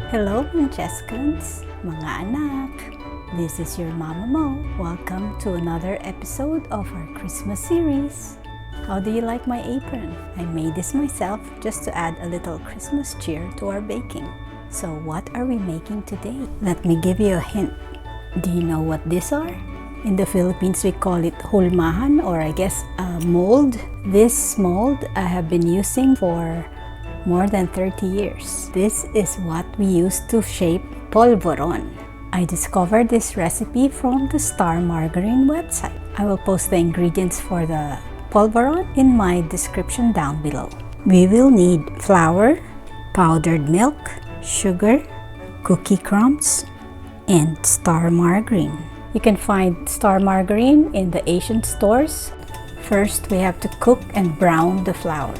Hello, Moncescans, mga anak. This is your Mama Mo. Welcome to another episode of our Christmas series. How do you like my apron? I made this myself just to add a little Christmas cheer to our baking. So what are we making today? Let me give you a hint. Do you know what these are? In the Philippines, we call it hulmahan, or I guess a mold. This mold I have been using for more than 30 years. This is what we use to shape polvoron. I discovered this recipe from the STAR Margarine website. I will post the ingredients for the polvoron in my description down below. We will need flour, powdered milk, sugar, cookie crumbs, and STAR margarine. You can find STAR margarine in the Asian stores. First, we have to cook and brown the flour.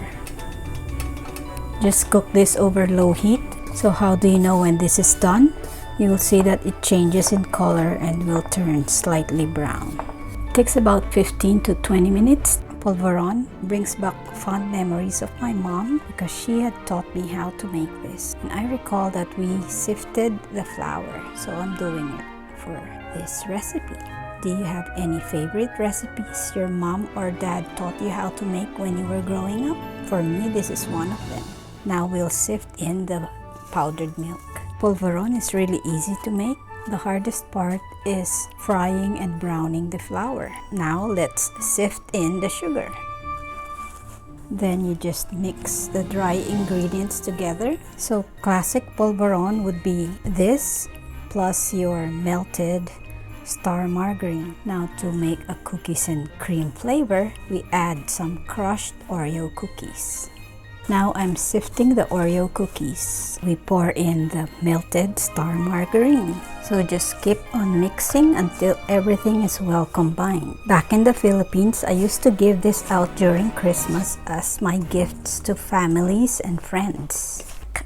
Just cook this over low heat. So how do you know when this is done? You will see that it changes in color and will turn slightly brown. It takes about 15 to 20 minutes. Polvoron brings back fond memories of my mom because she had taught me how to make this. And I recall that we sifted the flour, so I'm doing it for this recipe. Do you have any favorite recipes your mom or dad taught you how to make when you were growing up? For me, this is one of them. Now we'll sift in the powdered milk. Polvoron is really easy to make. The hardest part is frying and browning the flour. Now let's sift in the sugar. Then you just mix the dry ingredients together. So classic polvoron would be this plus your melted STAR margarine. Now to make a cookies and cream flavor, we add some crushed Oreo cookies. Now I'm sifting the Oreo cookies. We pour in the melted STAR margarine. So just keep on mixing until everything is well combined. Back in the Philippines, I used to give this out during Christmas as my gifts to families and friends.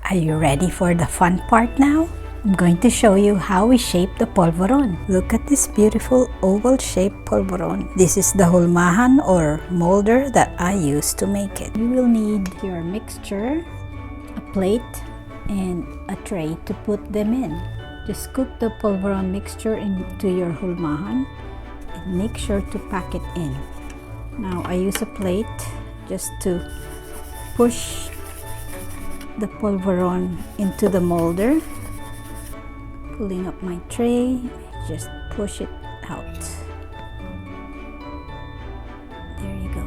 Are you ready for the fun part now? I'm going to show you how we shape the polvoron. Look at this beautiful oval-shaped polvoron. This is the hulmahan or molder that I use to make it. You will need your mixture, a plate, and a tray to put them in. Just scoop the polvoron mixture into your hulmahan and make sure to pack it in. Now I use a plate just to push the polvoron into the molder. Pulling up my tray, just push it out. There you go.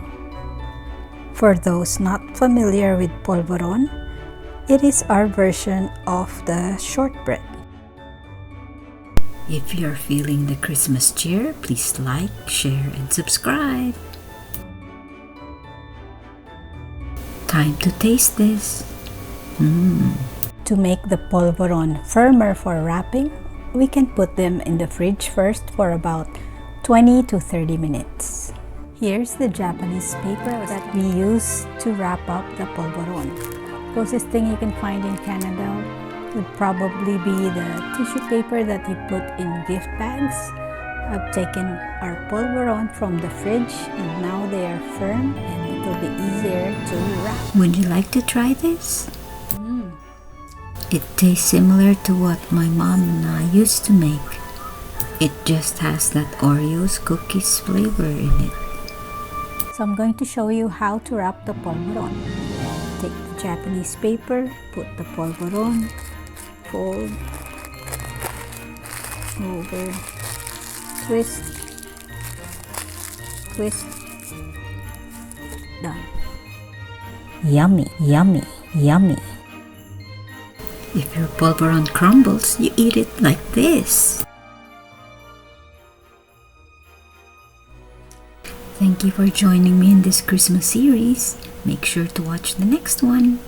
For those not familiar with polvoron, it is our version of the shortbread. If you're feeling the Christmas cheer, please like, share, and subscribe. Time to taste this. To make the polvoron firmer for wrapping, we can put them in the fridge first for about 20 to 30 minutes. Here's the Japanese paper that we use to wrap up the polvoron. Closest thing you can find in Canada would probably be the tissue paper that you put in gift bags. I've taken our polvoron from the fridge and now they are firm and it will be easier to wrap. Would you like to try this? It tastes similar to what my mom and I used to make. It just has that Oreo's cookies flavor in it. So I'm going to show you how to wrap the polvoron. Take the Japanese paper, put the polvoron, fold, over, twist, twist, done. Yummy, yummy, yummy. If your polvoron crumbles, you eat it like this. Thank you for joining me in this Christmas series. Make sure to watch the next one.